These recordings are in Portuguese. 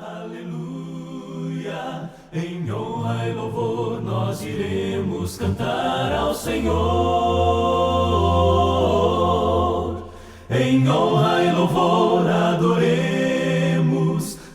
Aleluia, em honra e louvor nós iremos cantar ao Senhor. Em honra e louvor adoremos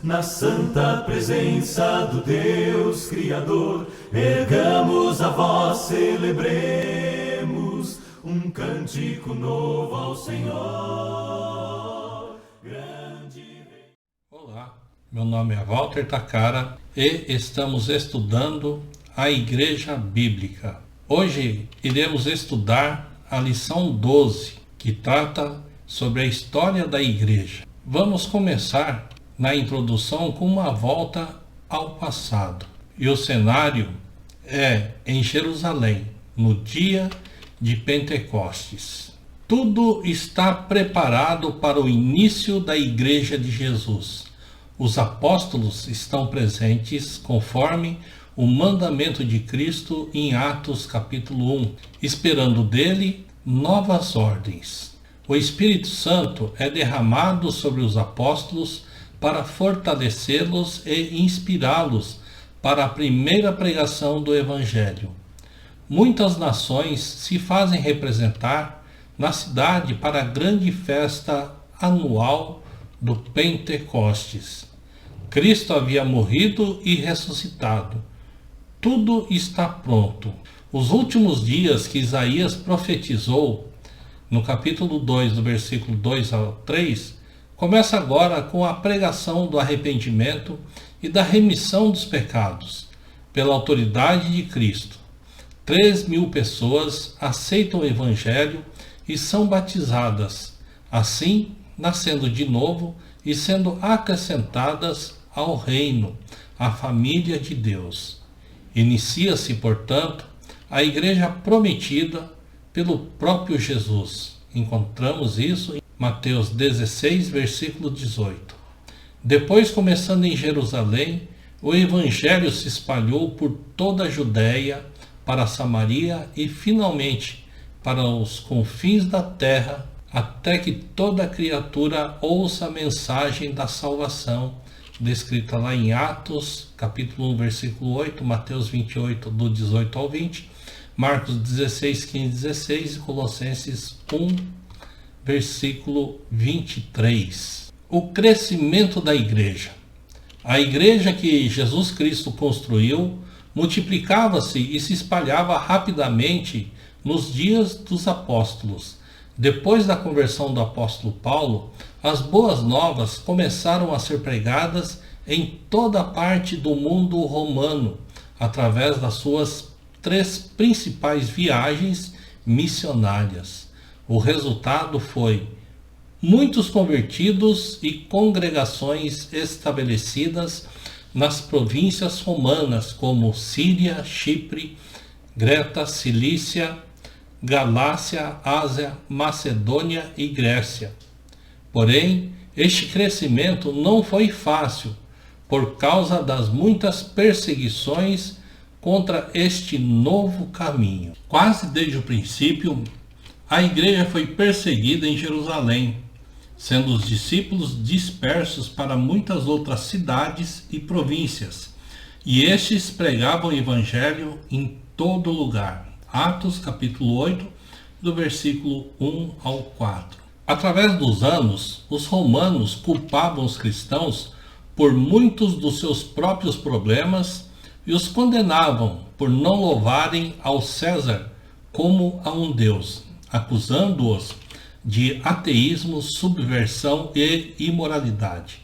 na santa presença do Deus Criador. Ergamos a voz, celebremos um cântico novo ao Senhor. Grande Rei. Olá, meu nome é Walter Takara e estamos estudando a Igreja Bíblica. Hoje iremos estudar a lição 12, que trata sobre a história da Igreja. Vamos começar na introdução com uma volta ao passado. E o cenário é em Jerusalém, no dia de Pentecostes. Tudo está preparado para o início da Igreja de Jesus. Os apóstolos estão presentes conforme o mandamento de Cristo em Atos capítulo 1, esperando dele novas ordens. O Espírito Santo é derramado sobre os apóstolos para fortalecê-los e inspirá-los para a primeira pregação do Evangelho. Muitas nações se fazem representar na cidade para a grande festa anual do Pentecostes. Cristo havia morrido e ressuscitado. Tudo está pronto. Os últimos dias que Isaías profetizou, no capítulo 2, do versículo 2 ao 3, começa agora com a pregação do arrependimento e da remissão dos pecados, pela autoridade de Cristo. 3.000 pessoas aceitam o Evangelho e são batizadas, assim nascendo de novo e sendo acrescentadas ao reino, à família de Deus. Inicia-se, portanto, a Igreja prometida pelo próprio Jesus. Encontramos isso em Mateus 16, versículo 18. Depois, começando em Jerusalém, o Evangelho se espalhou por toda a Judéia, para Samaria e, finalmente, para os confins da terra, até que toda criatura ouça a mensagem da salvação, descrita lá em Atos, capítulo 1, versículo 8, Mateus 28, do 18 ao 20, Marcos 16, 15, 16 e Colossenses 1, versículo 23. O crescimento da igreja. A igreja que Jesus Cristo construiu multiplicava-se e se espalhava rapidamente nos dias dos apóstolos. Depois da conversão do apóstolo Paulo, as boas novas começaram a ser pregadas em toda parte do mundo romano, através das suas 3 principais viagens missionárias. O resultado foi muitos convertidos e congregações estabelecidas nas províncias romanas como Síria, Chipre, Creta, Cilícia, Galácia, Ásia, Macedônia e Grécia. Porém, este crescimento não foi fácil, por causa das muitas perseguições contra este novo caminho. Quase desde o princípio, a igreja foi perseguida em Jerusalém, sendo os discípulos dispersos para muitas outras cidades e províncias, e estes pregavam o evangelho em todo lugar. Atos capítulo 8, do versículo 1 ao 4. Através dos anos, os romanos culpavam os cristãos por muitos dos seus próprios problemas e os condenavam por não louvarem ao César como a um Deus, acusando-os de ateísmo, subversão e imoralidade.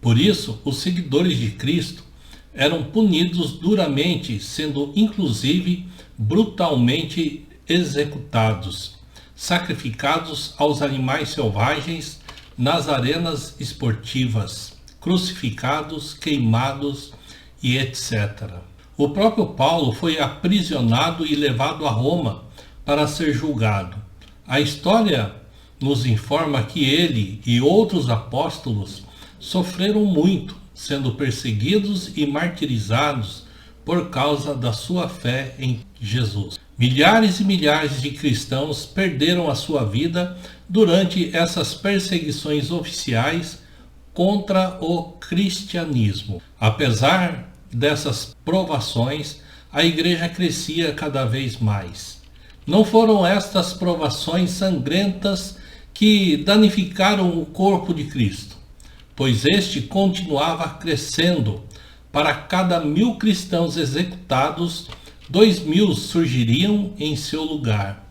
Por isso, os seguidores de Cristo eram punidos duramente, sendo inclusive brutalmente executados, sacrificados aos animais selvagens nas arenas esportivas, crucificados, queimados e etc. O próprio Paulo foi aprisionado e levado a Roma para ser julgado. A história nos informa que ele e outros apóstolos sofreram muito, sendo perseguidos e martirizados por causa da sua fé em Jesus. Milhares e milhares de cristãos perderam a sua vida durante essas perseguições oficiais contra o cristianismo. Apesar dessas provações, a igreja crescia cada vez mais. Não foram estas provações sangrentas que danificaram o corpo de Cristo, pois este continuava crescendo. Para cada 1000 cristãos executados, 2000 surgiriam em seu lugar.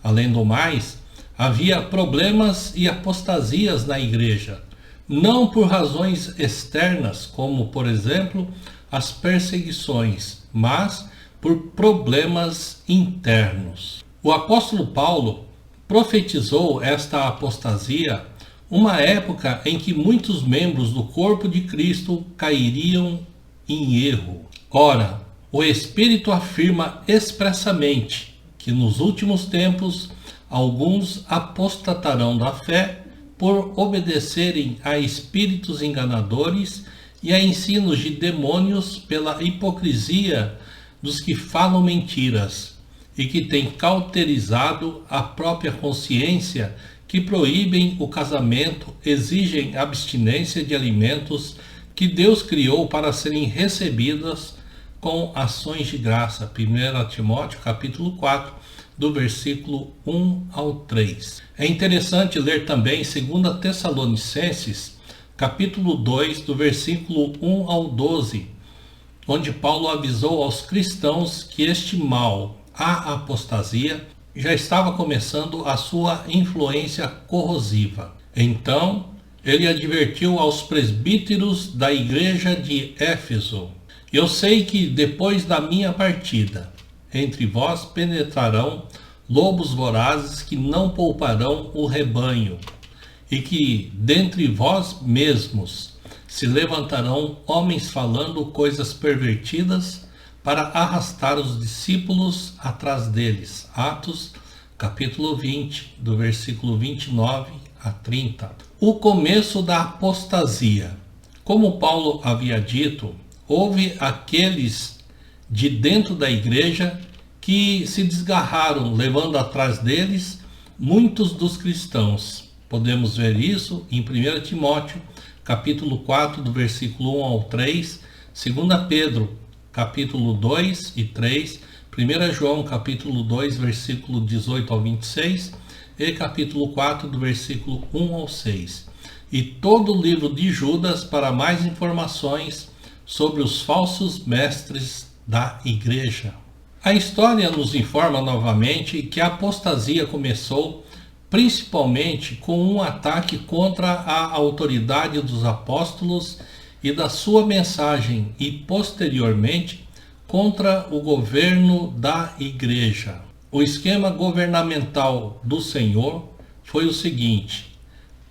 Além do mais, havia problemas e apostasias na igreja, não por razões externas, como, por exemplo, as perseguições, mas por problemas internos. O apóstolo Paulo profetizou esta apostasia, uma época em que muitos membros do corpo de Cristo cairiam em erro. Ora, o Espírito afirma expressamente que nos últimos tempos alguns apostatarão da fé por obedecerem a espíritos enganadores e a ensinos de demônios pela hipocrisia dos que falam mentiras e que têm cauterizado a própria consciência, que proíbem o casamento, exigem abstinência de alimentos que Deus criou para serem recebidas com ações de graça. 1 Timóteo capítulo 4, do versículo 1 ao 3. É interessante ler também 2 Tessalonicenses, capítulo 2, do versículo 1 ao 12, onde Paulo avisou aos cristãos que este mal, a apostasia, já estava começando a sua influência corrosiva. Então, ele advertiu aos presbíteros da igreja de Éfeso: eu sei que depois da minha partida, entre vós penetrarão lobos vorazes que não pouparão o rebanho, e que dentre vós mesmos se levantarão homens falando coisas pervertidas para arrastar os discípulos atrás deles. Atos, capítulo 20, do versículo 29 a 30. O começo da apostasia. Como Paulo havia dito, houve aqueles de dentro da igreja que se desgarraram, levando atrás deles muitos dos cristãos. Podemos ver isso em 1 Timóteo, capítulo 4, do versículo 1 ao 3, 2 Pedro, capítulo 2 e 3, 1 João, capítulo 2, versículo 18 ao 26, e capítulo 4, do versículo 1 ao 6. E todo o livro de Judas para mais informações sobre os falsos mestres da igreja. A história nos informa novamente que a apostasia começou principalmente com um ataque contra a autoridade dos apóstolos e da sua mensagem, e posteriormente contra o governo da igreja. O esquema governamental do Senhor foi o seguinte: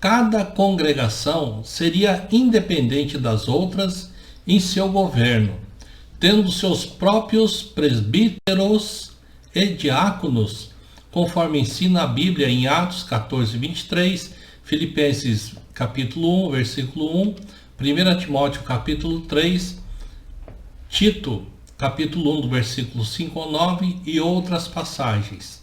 cada congregação seria independente das outras em seu governo, tendo seus próprios presbíteros e diáconos, conforme ensina a Bíblia em Atos 14, 23, Filipenses capítulo 1, versículo 1, 1 Timóteo capítulo 3, Tito capítulo 1, do versículo 5 ao 9 e outras passagens.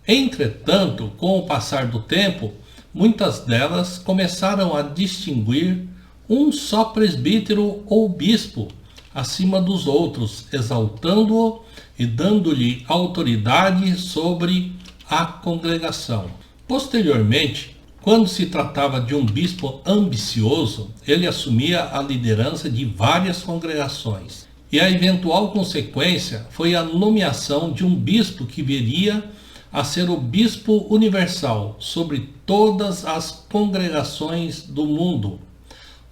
Entretanto, com o passar do tempo, muitas delas começaram a distinguir um só presbítero ou bispo acima dos outros, exaltando-o e dando-lhe autoridade sobre a congregação. Posteriormente, quando se tratava de um bispo ambicioso, ele assumia a liderança de várias congregações. E a eventual consequência foi a nomeação de um bispo que viria a ser o bispo universal sobre todas as congregações do mundo.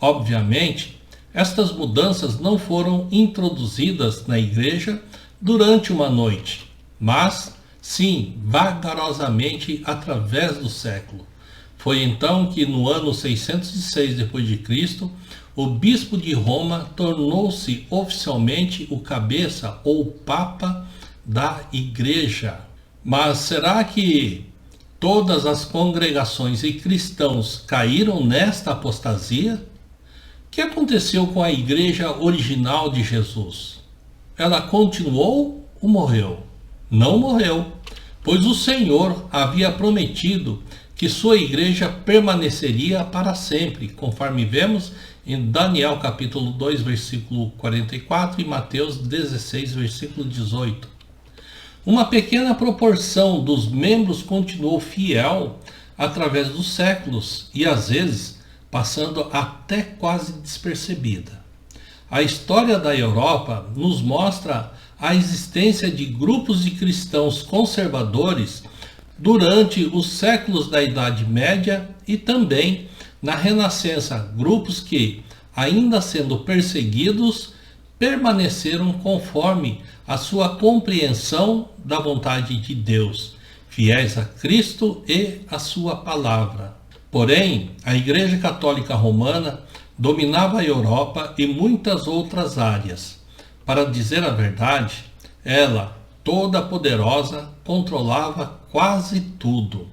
Obviamente, estas mudanças não foram introduzidas na igreja durante uma noite, mas sim vagarosamente através do século. Foi então que no ano 606 d.C., o bispo de Roma tornou-se oficialmente o cabeça ou papa da igreja. Mas será que todas as congregações e cristãos caíram nesta apostasia? O que aconteceu com a igreja original de Jesus? Ela continuou ou morreu? Não morreu, pois o Senhor havia prometido que sua igreja permaneceria para sempre, conforme vemos em Daniel capítulo 2, versículo 44 e Mateus 16, versículo 18. Uma pequena proporção dos membros continuou fiel através dos séculos e às vezes passando até quase despercebida. A história da Europa nos mostra a existência de grupos de cristãos conservadores durante os séculos da Idade Média e também na Renascença, grupos que, ainda sendo perseguidos, permaneceram conforme a sua compreensão da vontade de Deus, fiéis a Cristo e a sua palavra. Porém, a Igreja Católica Romana dominava a Europa e muitas outras áreas. Para dizer a verdade, ela, toda poderosa, controlava quase tudo,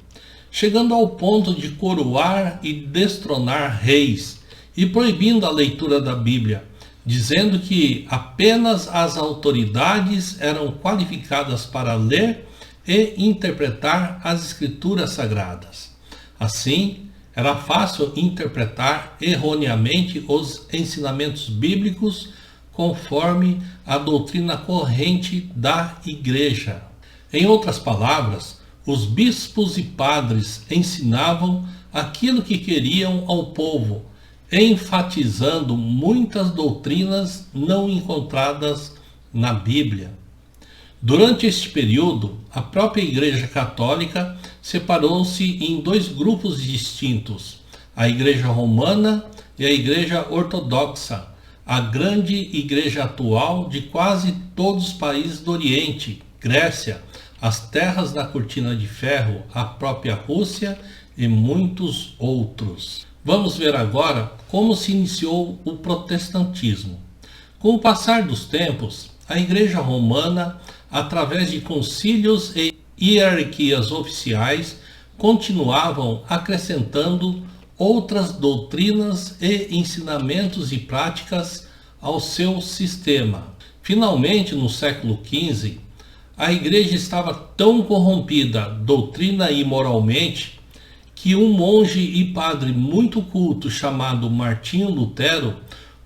chegando ao ponto de coroar e destronar reis e proibindo a leitura da Bíblia, dizendo que apenas as autoridades eram qualificadas para ler e interpretar as Escrituras Sagradas. Assim, era fácil interpretar erroneamente os ensinamentos bíblicos conforme a doutrina corrente da Igreja. Em outras palavras, os bispos e padres ensinavam aquilo que queriam ao povo, enfatizando muitas doutrinas não encontradas na Bíblia. Durante este período, a própria Igreja Católica separou-se em dois grupos distintos, a Igreja Romana e a Igreja Ortodoxa, a grande igreja atual de quase todos os países do Oriente, Grécia, as terras da Cortina de Ferro, a própria Rússia e muitos outros. Vamos ver agora como se iniciou o protestantismo. Com o passar dos tempos, a Igreja Romana, através de concílios e hierarquias oficiais, continuavam acrescentando outras doutrinas e ensinamentos e práticas ao seu sistema. Finalmente, no século XV, a Igreja estava tão corrompida doutrina e moralmente que um monge e padre muito culto chamado Martinho Lutero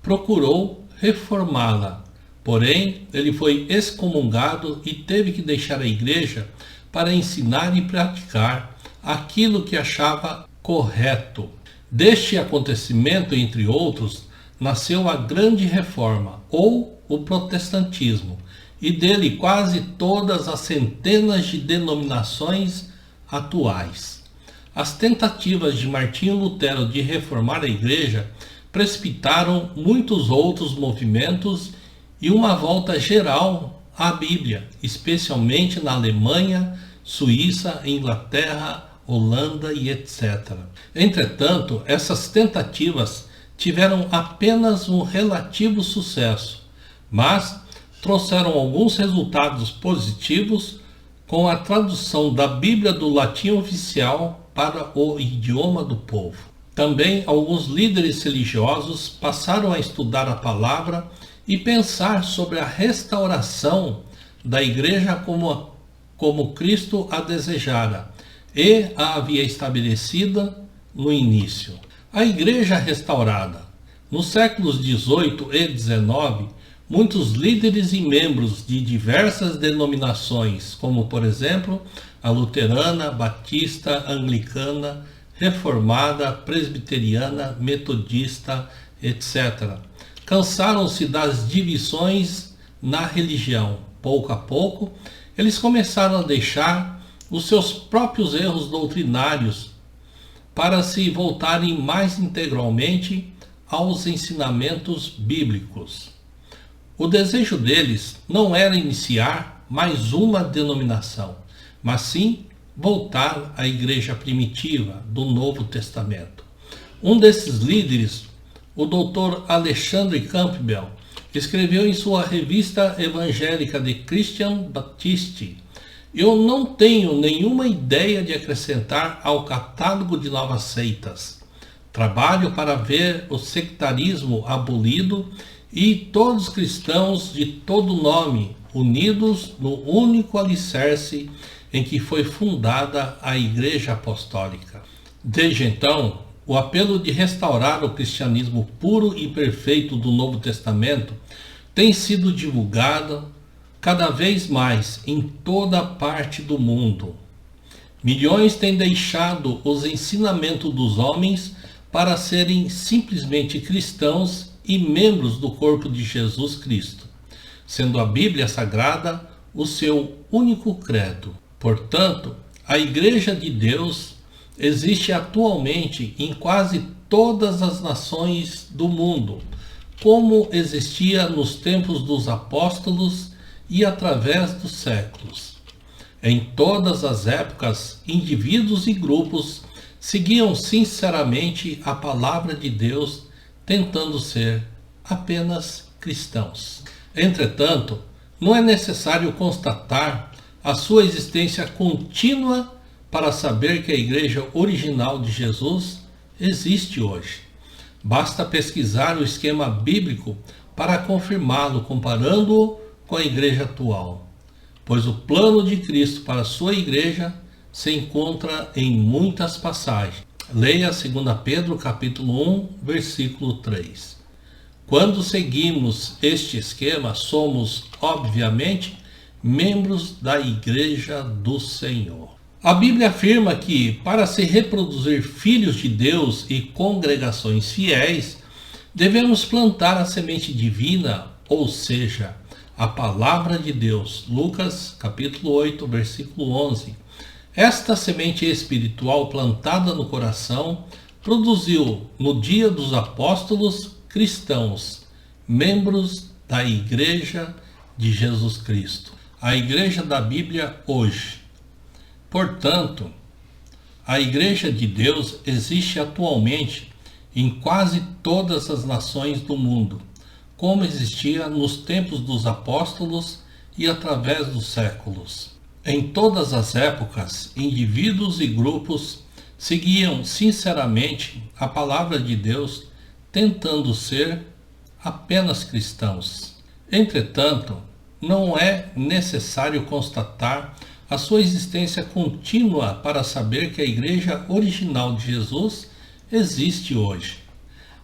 procurou reformá-la. Porém, ele foi excomungado e teve que deixar a igreja para ensinar e praticar aquilo que achava correto. Deste acontecimento, entre outros, nasceu a Grande Reforma, ou o protestantismo, e dele quase todas as centenas de denominações atuais. As tentativas de Martinho Lutero de reformar a igreja precipitaram muitos outros movimentos e uma volta geral à Bíblia, especialmente na Alemanha, Suíça, Inglaterra, Holanda e etc. Entretanto, essas tentativas tiveram apenas um relativo sucesso, mas trouxeram alguns resultados positivos com a tradução da Bíblia do latim oficial para o idioma do povo. Também alguns líderes religiosos passaram a estudar a palavra e pensar sobre a restauração da igreja como Cristo a desejara e a havia estabelecida no início. A igreja restaurada. Nos séculos XVIII e XIX, muitos líderes e membros de diversas denominações, como por exemplo a luterana, batista, anglicana, reformada, presbiteriana, metodista, etc., cansaram-se das divisões na religião. Pouco a pouco, eles começaram a deixar os seus próprios erros doutrinários para se voltarem mais integralmente aos ensinamentos bíblicos. O desejo deles não era iniciar mais uma denominação, mas sim voltar à igreja primitiva do Novo Testamento. Um desses líderes, o Dr. Alexandre Campbell, escreveu em sua revista evangélica The Christian Baptist: "Eu não tenho nenhuma ideia de acrescentar ao catálogo de novas seitas. Trabalho para ver o sectarismo abolido e todos os cristãos de todo nome unidos no único alicerce em que foi fundada a Igreja Apostólica." Desde então, o apelo de restaurar o cristianismo puro e perfeito do Novo Testamento tem sido divulgado cada vez mais em toda parte do mundo. Milhões têm deixado os ensinamentos dos homens para serem simplesmente cristãos e membros do corpo de Jesus Cristo, sendo a Bíblia Sagrada o seu único credo. Portanto, a Igreja de Deus existe atualmente em quase todas as nações do mundo, como existia nos tempos dos apóstolos e através dos séculos. Em todas as épocas, indivíduos e grupos seguiam sinceramente a palavra de Deus, tentando ser apenas cristãos. Entretanto, não é necessário constatar a sua existência contínua para saber que a igreja original de Jesus existe hoje. Basta pesquisar o esquema bíblico para confirmá-lo, comparando-o com a igreja atual, pois o plano de Cristo para a sua igreja se encontra em muitas passagens. Leia 2 Pedro capítulo 1, versículo 3. Quando seguimos este esquema, somos, obviamente, membros da Igreja do Senhor. A Bíblia afirma que, para se reproduzir filhos de Deus e congregações fiéis, devemos plantar a semente divina, ou seja, a palavra de Deus. Lucas capítulo 8, versículo 11. Esta semente espiritual plantada no coração produziu, no dia dos apóstolos, cristãos, membros da Igreja de Jesus Cristo, a Igreja da Bíblia hoje. Portanto, a Igreja de Deus existe atualmente em quase todas as nações do mundo, como existia nos tempos dos apóstolos e através dos séculos. Em todas as épocas, indivíduos e grupos seguiam sinceramente a palavra de Deus, tentando ser apenas cristãos. Entretanto, não é necessário constatar a sua existência contínua para saber que a igreja original de Jesus existe hoje.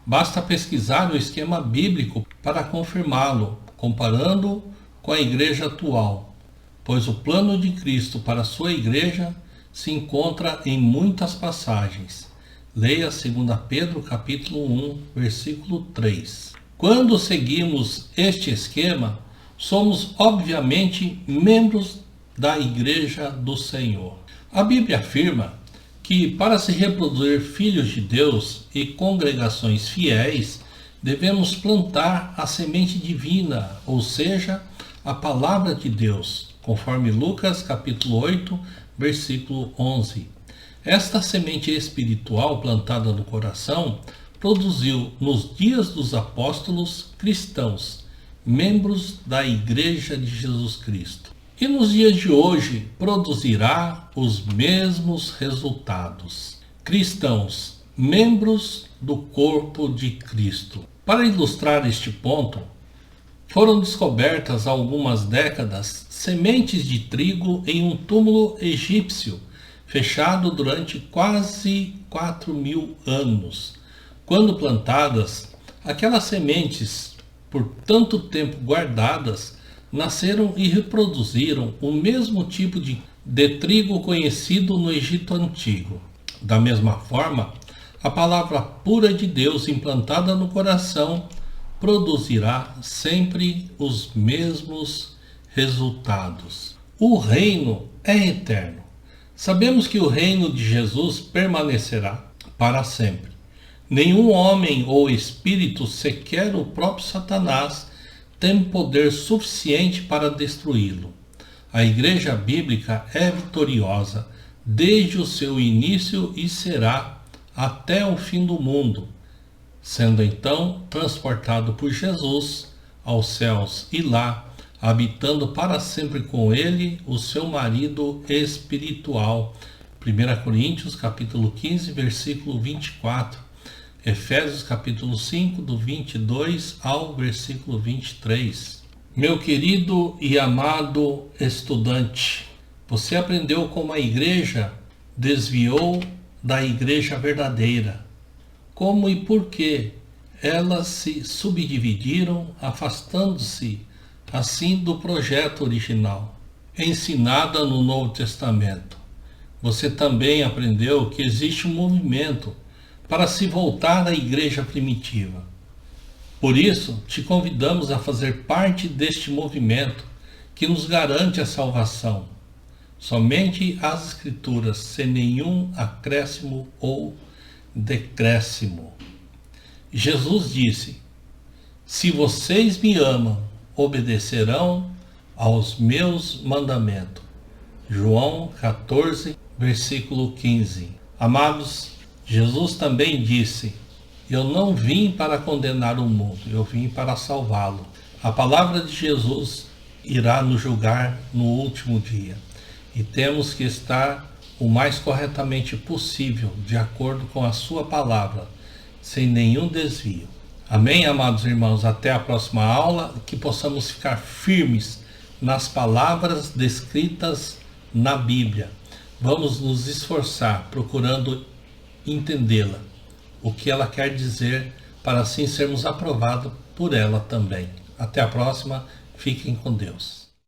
Basta pesquisar o esquema bíblico para confirmá-lo, comparando-o com a igreja atual, pois o plano de Cristo para a sua igreja se encontra em muitas passagens. Leia 2 Pedro capítulo 1, versículo 3. Quando seguimos este esquema, somos obviamente membros da Igreja do Senhor. A Bíblia afirma que, para se reproduzir filhos de Deus e congregações fiéis, devemos plantar a semente divina, ou seja, a palavra de Deus, conforme Lucas capítulo 8, versículo 11. Esta semente espiritual plantada no coração produziu, nos dias dos apóstolos, cristãos, membros da Igreja de Jesus Cristo. E nos dias de hoje produzirá os mesmos resultados. Cristãos, membros do corpo de Cristo. Para ilustrar este ponto, foram descobertas há algumas décadas sementes de trigo em um túmulo egípcio, fechado durante quase 4.000 anos. Quando plantadas, aquelas sementes, por tanto tempo guardadas, nasceram e reproduziram o mesmo tipo de trigo conhecido no Egito Antigo. Da mesma forma, a palavra pura de Deus implantada no coração produzirá sempre os mesmos resultados. O reino é eterno. Sabemos que o reino de Jesus permanecerá para sempre. Nenhum homem ou espírito, sequer o próprio Satanás, tem poder suficiente para destruí-lo. A Igreja Bíblica é vitoriosa desde o seu início e será até o fim do mundo, sendo então transportado por Jesus aos céus e lá, habitando para sempre com ele, o seu marido espiritual. 1 Coríntios capítulo 15, versículo 24. Efésios capítulo 5, do 22 ao versículo 23. Meu querido e amado estudante, você aprendeu como a igreja desviou da igreja verdadeira. Como e por que elas se subdividiram, afastando-se assim do projeto original, ensinada no Novo Testamento. Você também aprendeu que existe um movimento para se voltar à igreja primitiva. Por isso, te convidamos a fazer parte deste movimento que nos garante a salvação. Somente as Escrituras, sem nenhum acréscimo ou decréscimo. Jesus disse: se vocês me amam, obedecerão aos meus mandamentos. João 14, versículo 15. Amados, Jesus também disse: eu não vim para condenar o mundo, eu vim para salvá-lo. A palavra de Jesus irá nos julgar no último dia. E temos que estar o mais corretamente possível, de acordo com a sua palavra, sem nenhum desvio. Amém, amados irmãos? Até a próxima aula, que possamos ficar firmes nas palavras descritas na Bíblia. Vamos nos esforçar procurando entendê-la, o que ela quer dizer, para assim sermos aprovados por ela também. Até a próxima, fiquem com Deus.